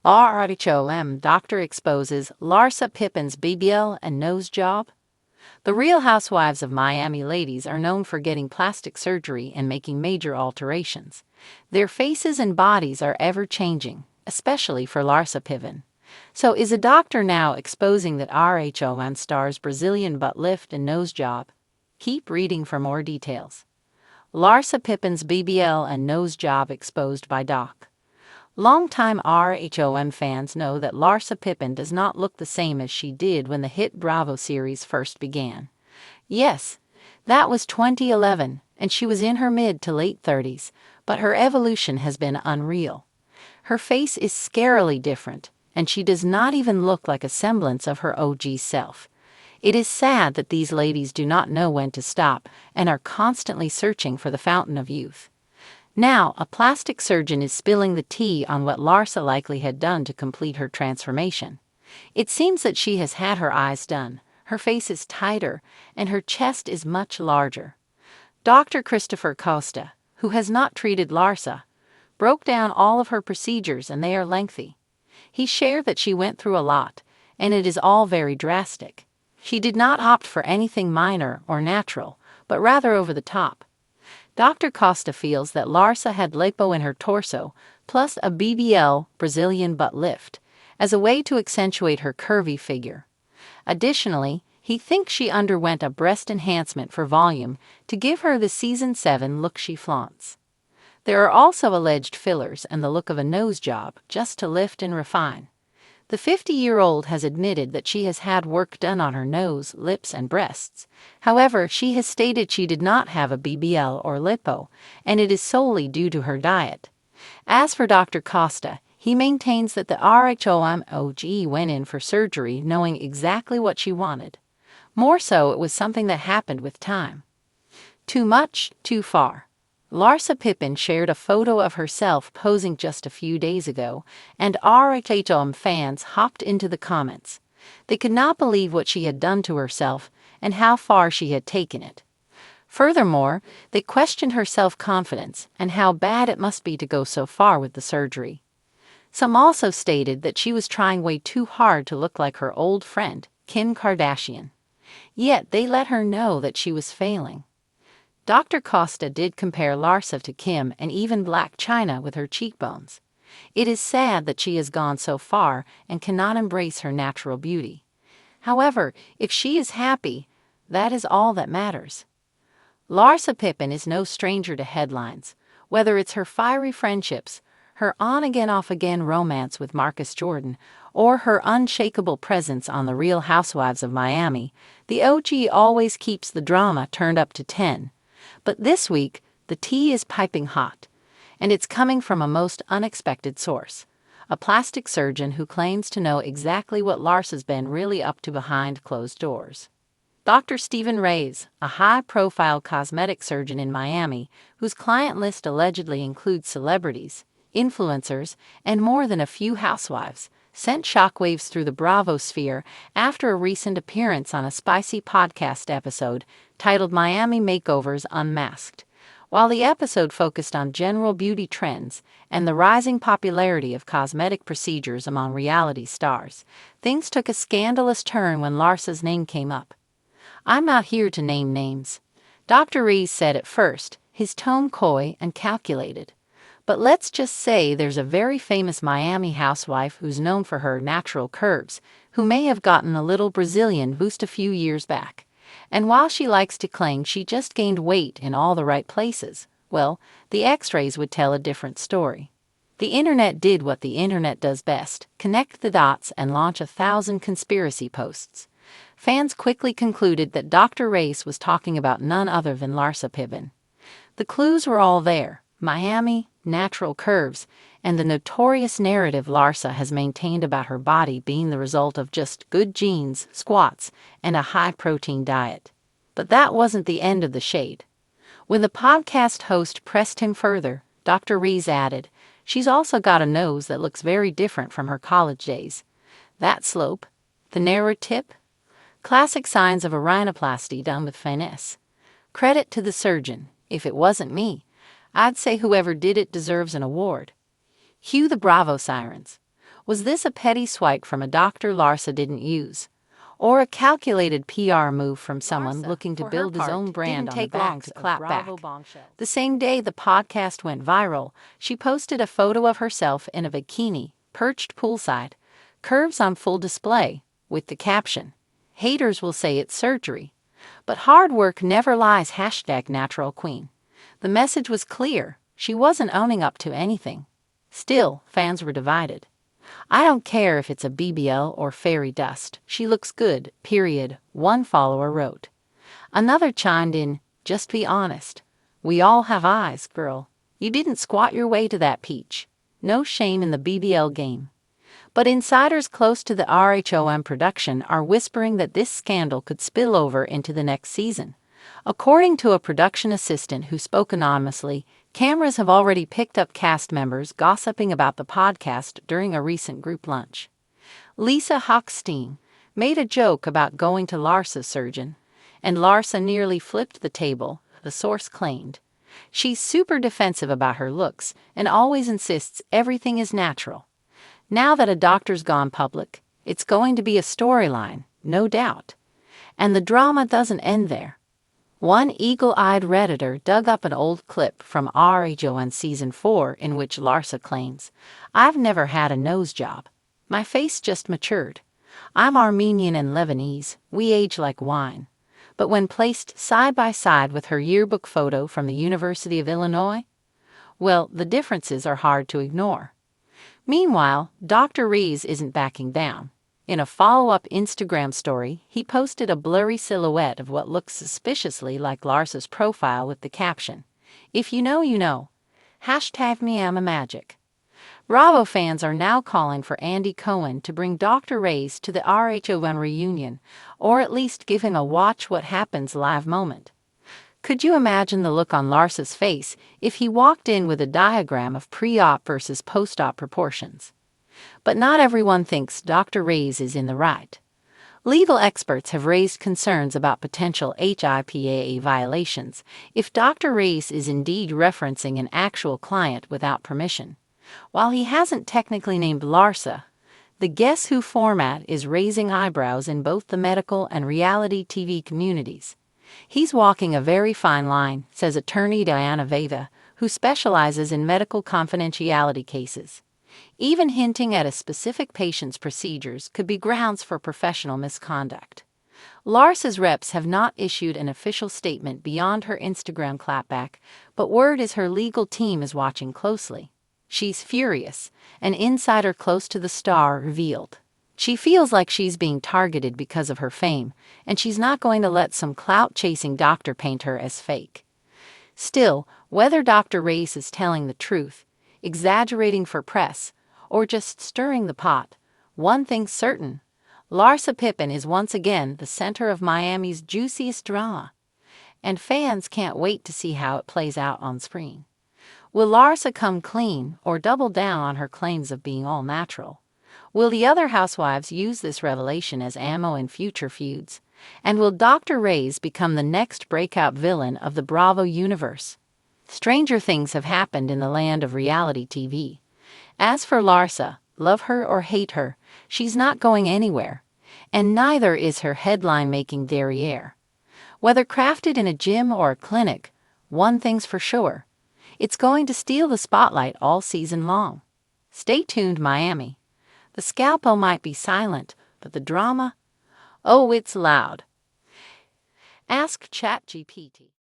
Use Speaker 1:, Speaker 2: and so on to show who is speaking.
Speaker 1: RHOM doctor exposes Larsa Pippen's BBL and nose job. The Real Housewives of Miami ladies are known for getting plastic surgery and making major alterations. Their faces and bodies are ever-changing, especially for Larsa Pippen. So is a doctor now exposing that RHOM star's Brazilian butt lift and nose job? Keep reading for more details. Larsa Pippen's BBL and nose job exposed by Doc. Longtime RHOM fans know that Larsa Pippen does not look the same as she did when the hit Bravo series first began. Yes, that was 2011, and she was in her mid to late 30s, but her evolution has been unreal. Her face is scarily different, and she does not even look like a semblance of her OG self. It is sad that these ladies do not know when to stop and are constantly searching for the fountain of youth. Now, a plastic surgeon is spilling the tea on what Larsa likely had done to complete her transformation. It seems that she has had her eyes done, her face is tighter, and her chest is much larger. Dr. Christopher Costa, who has not treated Larsa, broke down all of her procedures, and they are lengthy. He shared that she went through a lot, and it is all very drastic. She did not opt for anything minor or natural, but rather over the top. Dr. Costa feels that Larsa had lipo in her torso, plus a BBL Brazilian butt lift, as a way to accentuate her curvy figure. Additionally, he thinks she underwent a breast enhancement for volume to give her the season 7 look she flaunts. There are also alleged fillers and the look of a nose job, just to lift and refine. The 50-year-old has admitted that she has had work done on her nose, lips, and breasts. However, she has stated she did not have a BBL or lipo, and it is solely due to her diet. As for Dr. Costa, he maintains that the RHOM OG went in for surgery knowing exactly what she wanted. More so, it was something that happened with time. Too much, too far. Larsa Pippen shared a photo of herself posing just a few days ago, and RHOM fans hopped into the comments. They could not believe what she had done to herself and how far she had taken it. Furthermore, they questioned her self-confidence and how bad it must be to go so far with the surgery. Some also stated that she was trying way too hard to look like her old friend, Kim Kardashian. Yet they let her know that she was failing. Dr. Costa did compare Larsa to Kim and even Blac Chyna with her cheekbones. It is sad that she has gone so far and cannot embrace her natural beauty. However, if she is happy, that is all that matters. Larsa Pippen is no stranger to headlines, whether it's her fiery friendships, her on-again off-again romance with Marcus Jordan, or her unshakable presence on The Real Housewives of Miami. The OG always keeps the drama turned up to 10. But this week, the tea is piping hot, and it's coming from a most unexpected source, a plastic surgeon who claims to know exactly what Larsa's been really up to behind closed doors. Dr. Stephen Reyes, a high-profile cosmetic surgeon in Miami, whose client list allegedly includes celebrities, influencers, and more than a few housewives, sent shockwaves through the Bravo sphere after a recent appearance on a spicy podcast episode titled Miami Makeovers Unmasked. While the episode focused on general beauty trends and the rising popularity of cosmetic procedures among reality stars, things took a scandalous turn when Larsa's name came up. "I'm not here to name names," Dr. Reyes said at first, his tone coy and calculated. But let's just say there's a very famous Miami housewife who's known for her natural curves, who may have gotten a little Brazilian boost a few years back. And while she likes to claim she just gained weight in all the right places, well, the x-rays would tell a different story. The internet did what the internet does best, connect the dots and launch 1,000 conspiracy posts. Fans quickly concluded that Dr. Reyes was talking about none other than Larsa Pippen. The clues were all there: Miami, natural curves, and the notorious narrative Larsa has maintained about her body being the result of just good genes, squats, and a high-protein diet. But that wasn't the end of the shade. When the podcast host pressed him further, Dr. Reyes added, "She's also got a nose that looks very different from her college days. That slope, the narrow tip, classic signs of a rhinoplasty done with finesse. Credit to the surgeon. If it wasn't me, I'd say whoever did it deserves an award." Cue the Bravo sirens. Was this a petty swipe from a doctor Larsa didn't use? Or a calculated PR move from someone
Speaker 2: Larsa,
Speaker 1: looking to
Speaker 2: for her
Speaker 1: build his
Speaker 2: part,
Speaker 1: own brand
Speaker 2: didn't
Speaker 1: on the
Speaker 2: take long
Speaker 1: backs
Speaker 2: to
Speaker 1: of
Speaker 2: clap
Speaker 1: Bravo
Speaker 2: back.
Speaker 1: bombshells? The same day the podcast went viral, she posted a photo of herself in a bikini, perched poolside, curves on full display, with the caption, "Haters will say it's surgery, but hard work never lies." #natural queen. The message was clear. She wasn't owning up to anything. Still, fans were divided. "I don't care if it's a BBL or fairy dust. She looks good, period," one follower wrote. Another chimed in, "Just be honest. We all have eyes, girl. You didn't squat your way to that peach. No shame in the BBL game." But insiders close to the RHOM production are whispering that this scandal could spill over into the next season. According to a production assistant who spoke anonymously, cameras have already picked up cast members gossiping about the podcast during a recent group lunch. Lisa Hochstein made a joke about going to Larsa's surgeon, and Larsa nearly flipped the table, the source claimed. She's super defensive about her looks and always insists everything is natural. Now that a doctor's gone public, it's going to be a storyline, no doubt. And the drama doesn't end there. One eagle-eyed Redditor dug up an old clip from RHOM Season 4 in which Larsa claims, "I've never had a nose job. My face just matured. I'm Armenian and Lebanese, we age like wine." But when placed side by side with her yearbook photo from the University of Illinois, well, the differences are hard to ignore. Meanwhile, Dr. Rees isn't backing down. In a follow-up Instagram story, he posted a blurry silhouette of what looks suspiciously like Larsa's profile with the caption, "If you know, you know. #MeAmaMagic." Bravo fans are now calling for Andy Cohen to bring Dr. Rees to the RHOM reunion, or at least give him a watch what happens live moment. Could you imagine the look on Larsa's face if he walked in with a diagram of pre-op versus post-op proportions? But not everyone thinks Dr. Rees is in the right. Legal experts have raised concerns about potential HIPAA violations if Dr. Rees is indeed referencing an actual client without permission. While he hasn't technically named Larsa, the Guess Who format is raising eyebrows in both the medical and reality TV communities. He's walking a very fine line, says attorney Diana Vega, who specializes in medical confidentiality cases. Even hinting at a specific patient's procedures could be grounds for professional misconduct. Larsa's reps have not issued an official statement beyond her Instagram clapback, but word is her legal team is watching closely. She's furious, an insider close to the star revealed. She feels like she's being targeted because of her fame, and she's not going to let some clout-chasing doctor paint her as fake. Still, whether Dr. Rees is telling the truth, exaggerating for press, or just stirring the pot, one thing's certain: Larsa Pippen is once again the center of Miami's juiciest drama, and fans can't wait to see how it plays out on screen. Will Larsa come clean or double down on her claims of being all natural? Will the other housewives use this revelation as ammo in future feuds? And will Dr. Rees become the next breakout villain of the Bravo universe? Stranger things have happened in the land of reality TV. As for Larsa, love her or hate her, she's not going anywhere, and neither is her headline-making derriere. Whether crafted in a gym or a clinic, one thing's for sure: it's going to steal the spotlight all season long. Stay tuned, Miami. The scalpel might be silent, but the drama, oh, it's loud. Ask ChatGPT.